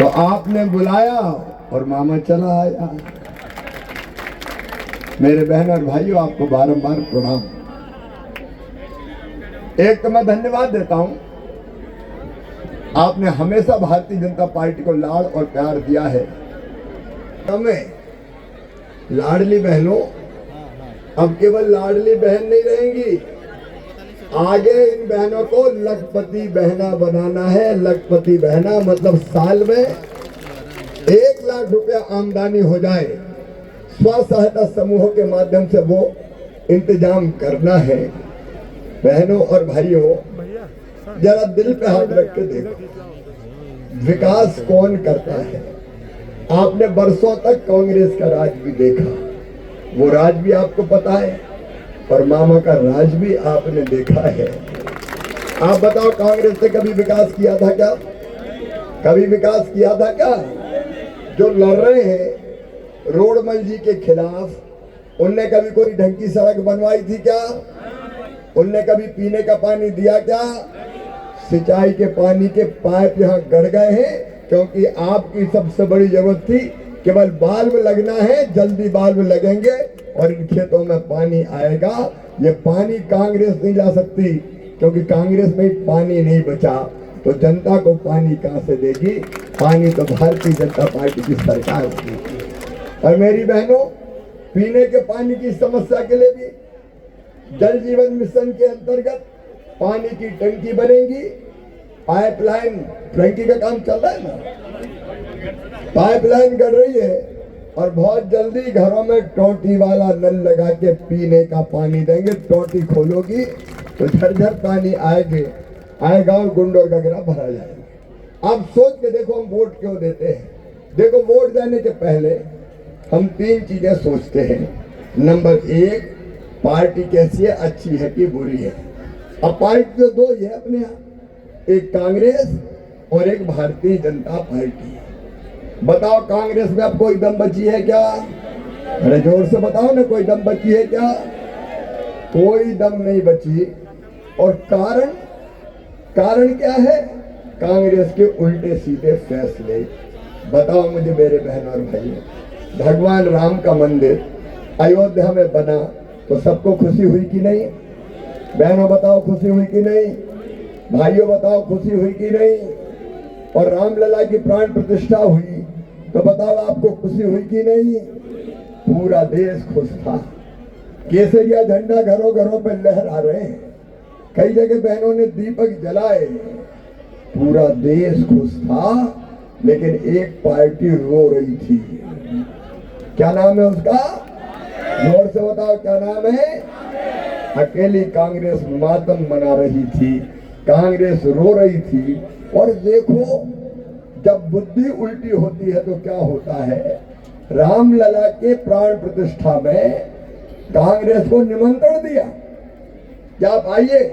तो आपने बुलाया और मामा चला आया। मेरे बहन और भाइयों, आपको बारंबार प्रणाम। एक तो मैं धन्यवाद देता हूं, आपने हमेशा भारतीय जनता पार्टी को लाड़ और प्यार दिया है। हमें लाडली बहनों अब केवल लाडली बहन नहीं रहेंगी, आगे इन बहनों को लखपति बहना बनाना है। लखपति बहना मतलब साल में 1 लाख रुपया आमदनी हो जाए, स्व सहायता समूहों के माध्यम से वो इंतजाम करना है। बहनों और भाइयों, जरा दिल पे हाथ रख के देखो, विकास कौन करता है? आपने बरसों तक कांग्रेस का राज भी देखा, वो राज भी आपको पता है, और मामा का राज भी आपने देखा है। आप बताओ, कांग्रेस ने कभी विकास किया था क्या? कभी विकास किया था क्या? जो लड़ रहे हैं रोडमल जी के खिलाफ, उनने कभी कोई ढंग की सड़क बनवाई थी क्या? उनने कभी पीने का पानी दिया क्या? सिंचाई के पानी के पाइप यहाँ गड़ गए हैं, क्योंकि आपकी सबसे बड़ी जरूरत थी केवल बाल्ब लगना है, जल्दी बाल्ब लगेंगे और इन खेतों में पानी आएगा। ये पानी कांग्रेस नहीं ला सकती, क्योंकि कांग्रेस में पानी नहीं बचा, तो जनता को पानी कहां से देगी? पानी तो भारतीय जनता पार्टी की सरकार देगी। और मेरी बहनों, पीने के पानी की समस्या के लिए भी जल जीवन मिशन के अंतर्गत पानी की टंकी बनेगी। पाइपलाइन, टंकी का काम चल रहा है ना, पाइपलाइन गड़ रही है, और बहुत जल्दी घरों में टोटी वाला नल लगा के पीने का पानी देंगे। टोटी खोलोगी तो झरझर पानी आएगा और गुंडोर का गिरा भरा जाएगा। अब सोच के देखो, हम वोट क्यों देते हैं? देखो, वोट देने के पहले हम 3 चीजें सोचते हैं। नंबर 1, पार्टी कैसी है, अच्छी है कि बुरी है। अब पार्टी तो 2 ही है अपने यहाँ, एक कांग्रेस और एक भारतीय जनता पार्टी। बताओ, कांग्रेस में अब कोई दम बची है क्या? अरे जोर से बताओ ना, कोई दम बची है क्या? कोई दम नहीं बची। और कारण क्या है? कांग्रेस के उल्टे सीधे फैसले। बताओ मुझे मेरे बहन और भाइयों, भगवान राम का मंदिर अयोध्या में बना तो सबको खुशी हुई कि नहीं? बहनों बताओ, खुशी हुई कि नहीं? भाइयों बताओ, खुशी हुई कि नहीं? और रामलला की प्राण प्रतिष्ठा हुई तो बताओ, आपको खुशी हुई कि नहीं? पूरा देश खुश था। केसरिया झंडा घरों घरों पे लहरा रहे हैं, कई जगह बहनों ने दीपक जलाए, पूरा देश खुश था। लेकिन एक पार्टी रो रही थी। क्या नाम है उसका? जोर से बताओ, क्या नाम है? अकेली कांग्रेस मातम मना रही थी, कांग्रेस रो रही थी। और देखो, जब बुद्धि उल्टी होती है तो क्या होता है? रामलला के प्राण प्रतिष्ठा में कांग्रेस को निमंत्रण दिया कि आप आइए,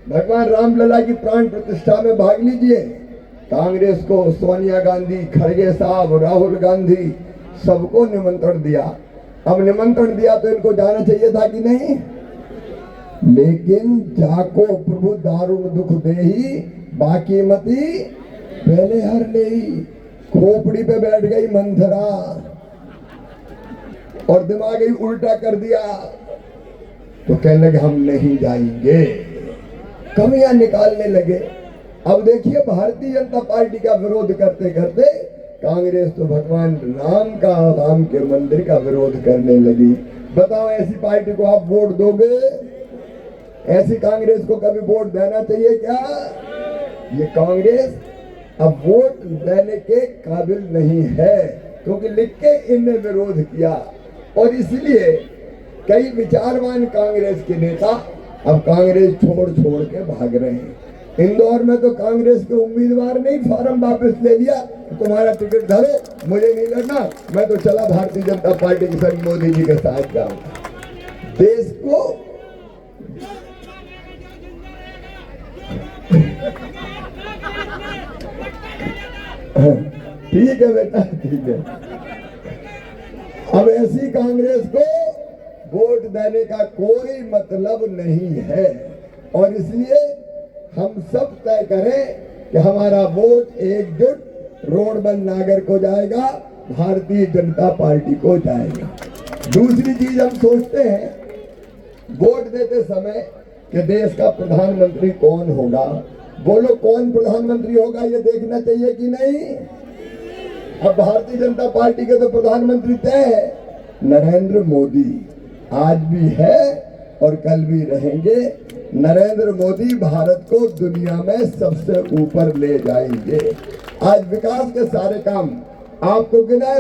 भगवान रामलला की प्राण प्रतिष्ठा में भाग लीजिए। कांग्रेस को सोनिया गांधी, खड़गे साहब, राहुल गांधी, सबको निमंत्रण दिया। अब निमंत्रण दिया तो इनको जाना चाहिए था कि नहीं? लेकिन जाको प्रभु दारुण दुख देही, बाकी मती पहले हर ले। खोपड़ी पे बैठ गई मंथरा और दिमाग ही उल्टा कर दिया, तो कहने लगे हम नहीं जाएंगे, कमियां निकालने लगे। अब देखिए, भारतीय जनता पार्टी का विरोध करते करते कांग्रेस तो भगवान राम के मंदिर का विरोध करने लगी। बताओ, ऐसी पार्टी को आप वोट दोगे? ऐसी कांग्रेस को कभी वोट देना चाहिए क्या? ये कांग्रेस अब वोट देने के काबिल नहीं है, क्योंकि लिख के इनने विरोध किया। और इसलिए कई विचारवान कांग्रेस के नेता अब कांग्रेस छोड़ के भाग रहे हैं। इंदौर में तो कांग्रेस के उम्मीदवार ने फॉर्म वापस ले लिया, तुम्हारा टिकट धरो, मुझे नहीं लड़ना, मैं तो चला भारतीय जनता पार्टी के संग मोदी जी के साथ जाऊंगा। देश को ठीक है बेटा, ठीक है। अब ऐसी कांग्रेस को वोट देने का कोई मतलब नहीं है, और इसलिए हम सब तय करें कि हमारा वोट एकजुट रोड बंद नागर को जाएगा, भारतीय जनता पार्टी को जाएगा। दूसरी चीज हम सोचते हैं वोट देते समय कि देश का प्रधानमंत्री कौन होगा। बोलो कौन प्रधानमंत्री होगा ये देखना चाहिए कि नहीं। अब भारतीय जनता पार्टी के तो प्रधानमंत्री तय है नरेंद्र मोदी, आज भी है और कल भी रहेंगे। नरेंद्र मोदी भारत को दुनिया में सबसे ऊपर ले जाएंगे। आज विकास के सारे काम आपको गिनाए